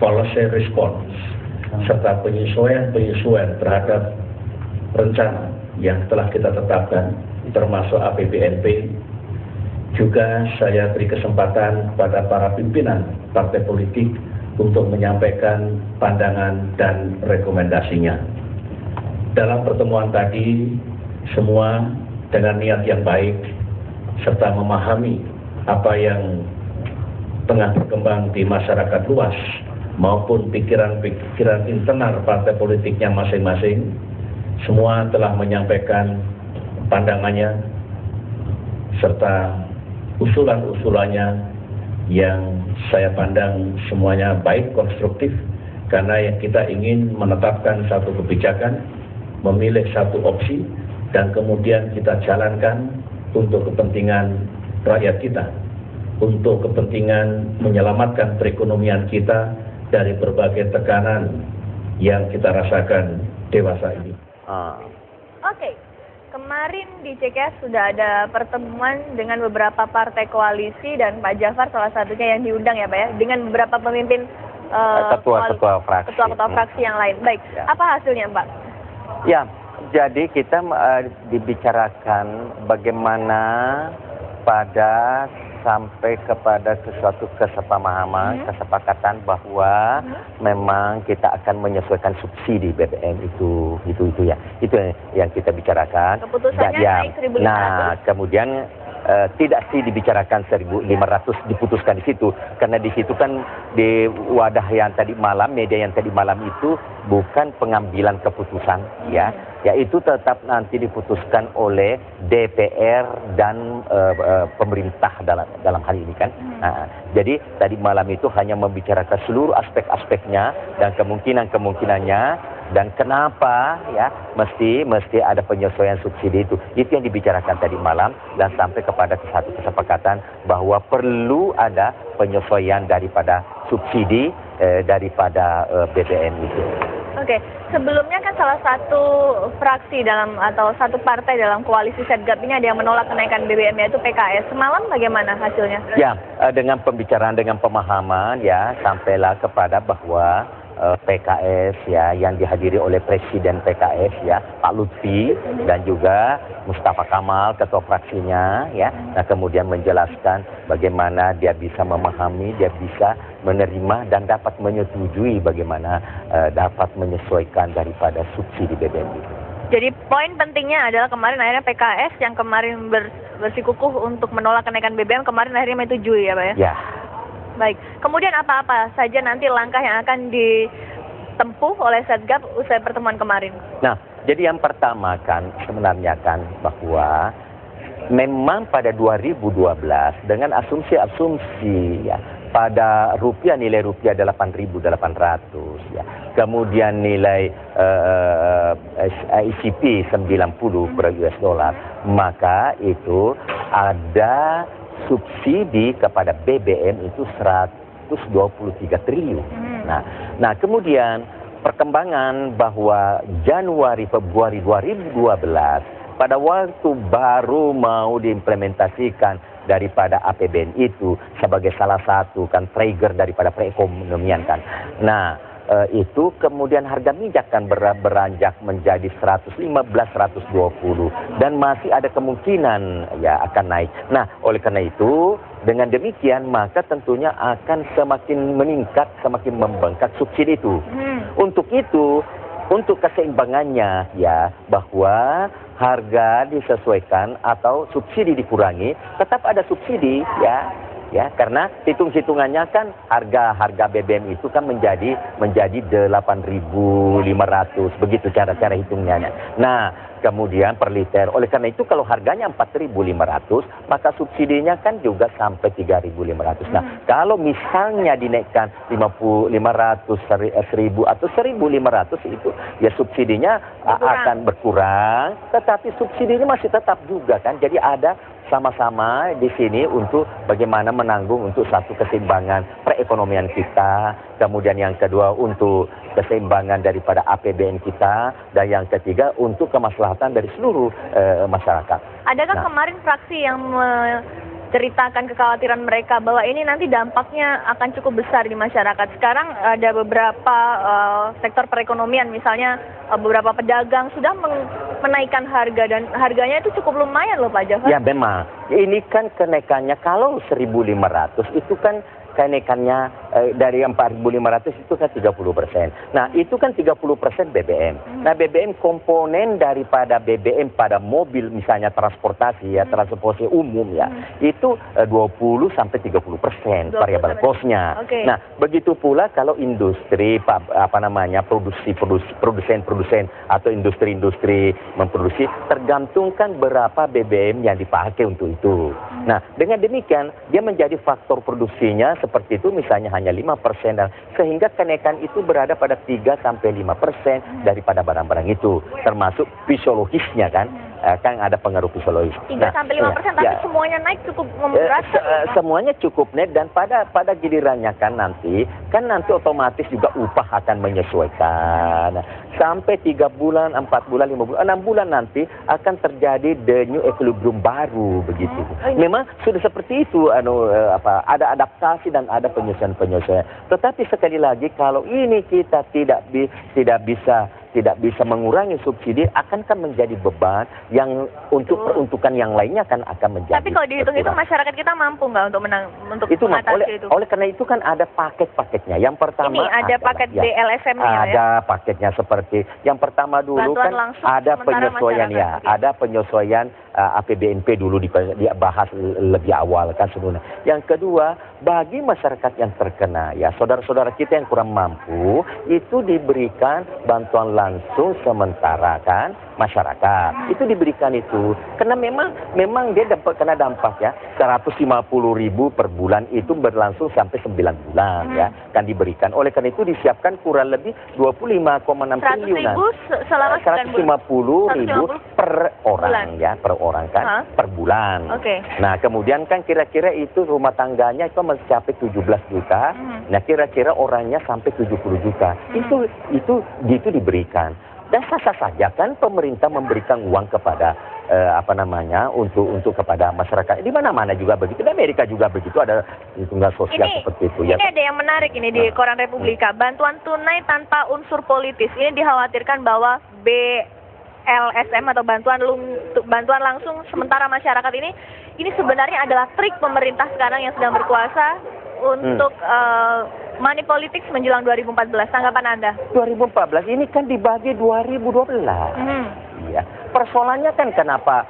policy response serta penyesuaian terhadap rencana yang telah kita tetapkan termasuk APBNP. Juga saya beri kesempatan kepada para pimpinan partai politik untuk menyampaikan pandangan dan rekomendasinya. Dalam pertemuan tadi, semua dengan niat yang baik serta memahami apa yang tengah berkembang di masyarakat luas maupun pikiran-pikiran internal partai politiknya masing-masing, semua telah menyampaikan pandangannya serta usulan-usulannya yang saya pandang semuanya baik, konstruktif, karena yang kita ingin menetapkan satu kebijakan, memilih satu opsi, dan kemudian kita jalankan untuk kepentingan rakyat kita, untuk kepentingan menyelamatkan perekonomian kita dari berbagai tekanan yang kita rasakan dewasa ini. Oke. Kemarin di CKS sudah ada pertemuan dengan beberapa partai koalisi dan Pak Jafar salah satunya yang diundang ya Pak ya, dengan beberapa pemimpin ketua-ketua fraksi yang lain. Baik, ya. Apa hasilnya Pak? Ya, jadi kita dibicarakan bagaimana sampai kepada sesuatu kesepakaman, kesepakatan bahwa memang kita akan menyesuaikan subsidi BBM itu ya. Itu yang kita bicarakan. Keputusannya naik 1.500. Nah, kemudian tidak sih dibicarakan 1.500 diputuskan di situ, karena di situ kan di wadah yang tadi malam, media yang tadi malam itu bukan pengambilan keputusan ya itu tetap nanti diputuskan oleh DPR dan pemerintah dalam hal ini kan. Jadi tadi malam itu hanya membicarakan seluruh aspek-aspeknya dan kemungkinannya dan kenapa ya mesti ada penyesuaian subsidi itu yang dibicarakan tadi malam, dan sampai kepada satu kesepakatan bahwa perlu ada penyesuaian daripada subsidi daripada BBM itu. Oke, sebelumnya kan salah satu fraksi atau satu partai dalam koalisi Setgap ini ada yang menolak kenaikan BBM, yaitu PKS. Semalam bagaimana hasilnya? Ya, dengan pembicaraan, dengan pemahaman ya, sampailah kepada bahwa PKS ya, yang dihadiri oleh Presiden PKS ya, Pak Lutfi, dan juga Mustafa Kamal, ketua fraksinya ya. Nah, kemudian menjelaskan bagaimana dia bisa memahami, dia bisa menerima dan dapat menyetujui bagaimana dapat menyesuaikan daripada subsidi BBM itu. Jadi poin pentingnya adalah kemarin akhirnya PKS yang kemarin bersikukuh untuk menolak kenaikan BBM, kemarin akhirnya menyetujui ya Pak ya? Ya. Baik, kemudian apa-apa saja nanti langkah yang akan ditempuh oleh Setgap usai pertemuan kemarin? Nah, jadi yang pertama kan sebenarnya kan bahwa memang pada 2012 dengan asumsi ya, pada rupiah, nilai rupiah 8.800 ya. Kemudian nilai ICP 90 per US dollar, maka itu ada subsidi kepada BBM itu 123 triliun. Nah, kemudian perkembangan bahwa Januari Februari 2012 pada waktu baru mau diimplementasikan daripada APBN itu sebagai salah satu kan trigger daripada perekonomian kan. Nah, itu kemudian harga minyak kan beranjak menjadi 115, 120 dan masih ada kemungkinan ya akan naik. Nah, oleh karena itu dengan demikian maka tentunya akan semakin meningkat, semakin membengkak subsidi itu. Untuk itu, untuk keseimbangannya ya, bahwa harga disesuaikan atau subsidi dikurangi, tetap ada subsidi ya, karena hitung-hitungannya kan harga BBM itu kan menjadi 8.500 begitu cara hitungnya. Nah, kemudian per liter. Oleh karena itu kalau harganya 4.500, maka subsidinya kan juga sampai 3.500. Nah, kalau misalnya dinaikkan 500, 1.000 atau 1.500 itu ya subsidinya akan berkurang, tetapi subsidinya masih tetap juga kan. Jadi ada sama-sama di sini untuk bagaimana menanggung untuk satu keseimbangan perekonomian kita, kemudian yang kedua untuk keseimbangan daripada APBN kita, dan yang ketiga untuk kemaslahatan dari seluruh masyarakat. Adakah kemarin fraksi yang ceritakan kekhawatiran mereka bahwa ini nanti dampaknya akan cukup besar di masyarakat. Sekarang ada beberapa sektor perekonomian, misalnya beberapa pedagang sudah menaikkan harga dan harganya itu cukup lumayan loh Pak Jafar. Ya memang, ini kan kenaikannya kalau 1.500 itu kan kenaikannya dari 4.500 itu kan 30%. Nah itu kan 30% BBM. Nah BBM komponen daripada BBM pada mobil misalnya transportasi ya, transportasi umum ya, itu 20-30% variabel cost-nya. Okay. Nah begitu pula kalau industri produsen atau industri-industri memproduksi tergantungkan berapa BBM yang dipakai untuk itu. Nah dengan demikian dia menjadi faktor produksinya seperti itu misalnya hanya 5% dan sehingga kenaikan itu berada pada 3-5% daripada barang-barang itu termasuk fisiologisnya kan ada pengaruh fisiologis. 3-5% tapi semuanya naik cukup memberatkan. Semuanya cukup naik dan pada gilirannya kan nanti otomatis juga upah akan menyesuaikan. Sampai 3 bulan, 4 bulan, 5 bulan, 6 bulan nanti akan terjadi the new equilibrium baru begitu. Memang sudah seperti itu ada adaptasi dan ada penyesuaian. Tetapi sekali lagi kalau ini kita tidak bisa mengurangi subsidi akan menjadi beban yang untuk peruntukan yang lainnya akan menjadi. Tapi kalau dihitung itu masyarakat kita mampu nggak untuk itu mengatasi itu? Oleh karena itu kan ada paket-paketnya. Yang pertama ini ada paket BLSM-nya ya. Ada paketnya seperti yang pertama dulu bantuan kan ada penyesuaian ya, ada penyesuaian APBNP dulu dibahas lebih awal kan sebelumnya. Yang kedua, bagi masyarakat yang terkena ya, saudara-saudara kita yang kurang mampu itu diberikan bantuan langsung sementara kan masyarakat. Itu diberikan itu karena memang dia kena dampak ya 150.000 per bulan itu berlangsung sampai 9 bulan ya kan diberikan. Oleh karena itu disiapkan kurang lebih 25,6 triliunan. 150.000 per orang ya, per orang kan per bulan. Okay. Nah, kemudian kan kira-kira itu rumah tangganya itu mencapai 17 juta. Nah, kira-kira orangnya sampai 70 juta. Itu diberikan. Dan sah-sah saja kan pemerintah memberikan uang kepada untuk kepada masyarakat. Di mana-mana juga begitu. Di Amerika juga begitu ada tunggal sosial seperti itu ya. Ini ada yang menarik ini di Koran Republika. Bantuan tunai tanpa unsur politis. Ini dikhawatirkan bahwa BLSM atau bantuan langsung sementara masyarakat ini sebenarnya adalah trik pemerintah sekarang yang sedang berkuasa untuk money politics menjelang 2014. Tanggapan Anda? 2014 ini kan dibagi 2012. Iya. Persoalannya kan kenapa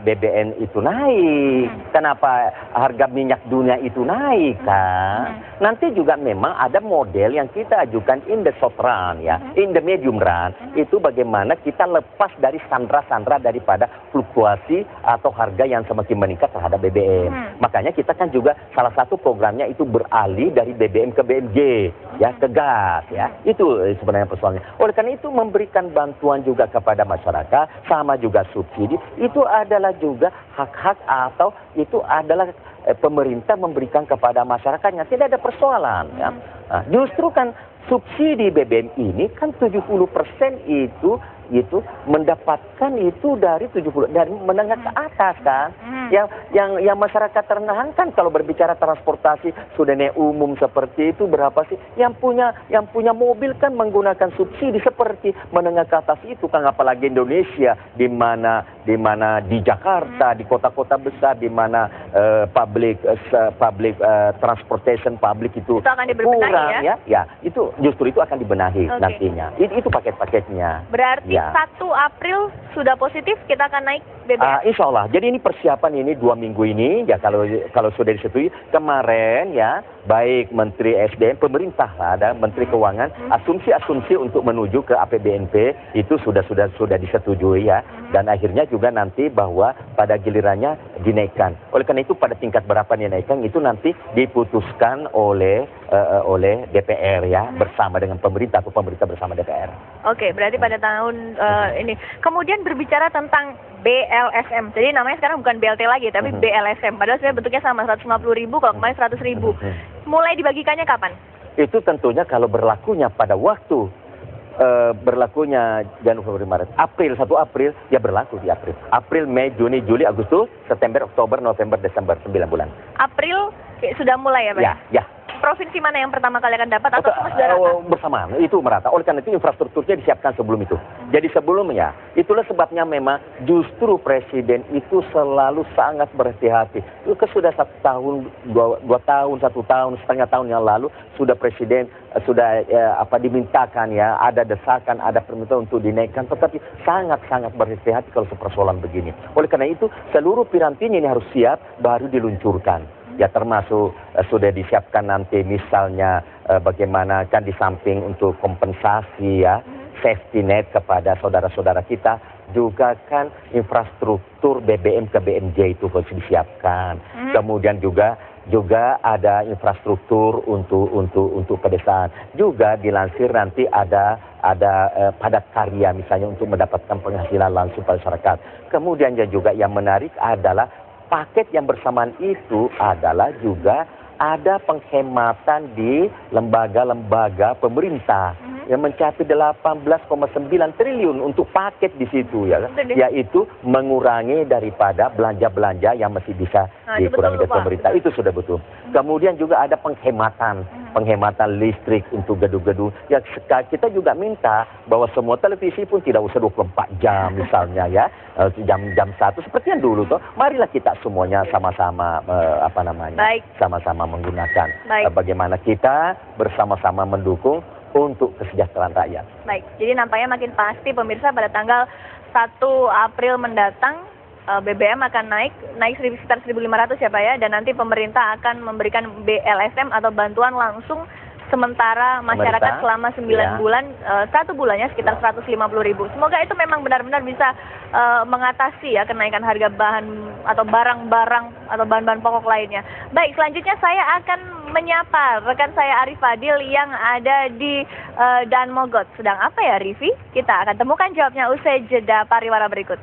BBM itu naik? Kenapa harga minyak dunia itu naik kan? Nanti juga memang ada model yang kita ajukan in the short run ya, in the medium run. Itu bagaimana kita lepas dari sandra-sandra daripada fluktuasi atau harga yang semakin meningkat terhadap BBM. Makanya kita kan juga salah satu programnya itu beralih dari BBM ke BMG ya, ke gas ya. Itu sebenarnya persoalannya. Oleh karena itu memberikan bantuan juga kepada masyarakat sama juga subsidi itu adalah juga hak-hak atau itu adalah pemerintah memberikan kepada masyarakatnya, tidak ada persoalan ya. Nah, justru kan subsidi BBM ini kan 70% itu mendapatkan itu dari menengah ke atas kan. Yang masyarakat terendah kan kalau berbicara transportasi sudah umum seperti itu berapa sih? Yang punya mobil kan menggunakan subsidi seperti menengah ke atas itu kan, apalagi Indonesia di mana di Jakarta, di kota-kota besar di mana public transportation public itu akan kurang ya. Itu justru itu akan dibenahi nantinya. Itu paket-paketnya. Berarti 1 April sudah positif kita akan naik BBM? Insya Allah. Jadi ini persiapan ini 2 minggu ini ya, kalau sudah disetujui kemarin ya, baik Menteri SDM, pemerintah ada Menteri Keuangan, asumsi untuk menuju ke APBNP itu sudah disetujui ya, dan akhirnya juga nanti bahwa pada gilirannya dinaikkan. Oleh karena itu pada tingkat berapa dinaikkan itu nanti diputuskan oleh DPR ya, bersama dengan pemerintah atau pemerintah bersama DPR. Oke, berarti pada tahun ini. Kemudian berbicara tentang BLSM. Jadi namanya sekarang bukan BLT lagi, tapi BLSM. Padahal sebenarnya bentuknya sama, 150.000, kalau kemarin 100.000. Mulai dibagikannya kapan? Itu tentunya kalau berlakunya pada waktu berlakunya Januari, Maret, April, 1 April, ya berlaku di April. April, Mei, Juni, Juli, Agustus, September, Oktober, November, Desember, 9 bulan. April sudah mulai ya Pak? Ya. Provinsi mana yang pertama kali akan dapat atau semua sudah rata? Bersamaan, itu merata. Oleh karena itu infrastrukturnya disiapkan sebelum itu. Jadi sebelumnya, itulah sebabnya memang justru Presiden itu selalu sangat berhati-hati. Itu sudah 1 tahun, 2 tahun, 1 tahun, setengah tahun yang lalu, sudah Presiden sudah dimintakan ya, ada desakan, ada permintaan untuk dinaikkan, tetapi sangat-sangat berhati-hati kalau persoalan begini. Oleh karena itu, seluruh pirantinya ini harus siap, baru diluncurkan. Ya termasuk sudah disiapkan nanti misalnya bagaimana kan di samping untuk kompensasi ya, safety net kepada saudara-saudara kita, juga kan infrastruktur BBM ke BMJ itu harus disiapkan. Kemudian juga ada infrastruktur untuk pedesaan. Juga dilansir nanti ada padat karya misalnya untuk mendapatkan penghasilan langsung pada masyarakat. Kemudian juga yang menarik adalah paket yang bersamaan itu adalah juga ada penghematan di lembaga-lembaga pemerintah yang mencapai 18,9 triliun untuk paket di situ ya, yaitu mengurangi daripada belanja-belanja yang masih bisa dikurangi dari pemerintah. Itu sudah betul. Kemudian juga ada penghematan listrik untuk gedung-gedung. Ya kita juga minta bahwa semua televisi pun tidak usah 24 jam misalnya ya, jam 1 seperti yang dulu toh. Marilah kita semuanya sama-sama sama-sama menggunakan. Bagaimana kita bersama-sama mendukung untuk kesejahteraan rakyat. Baik, jadi nampaknya makin pasti pemirsa pada tanggal 1 April mendatang BBM akan naik sekitar 1.500 ya Pak ya, dan nanti pemerintah akan memberikan BLSM atau bantuan langsung sementara masyarakat selama 9 bulan, 1 bulannya sekitar 150.000. Semoga itu memang benar-benar bisa mengatasi ya kenaikan harga bahan atau barang-barang atau bahan-bahan pokok lainnya. Baik, selanjutnya saya akan menyapa rekan saya Arif Fadil yang ada di Dan Mogot. Sedang apa ya Rivi? Kita akan temukan jawabnya usai jeda pariwara berikut.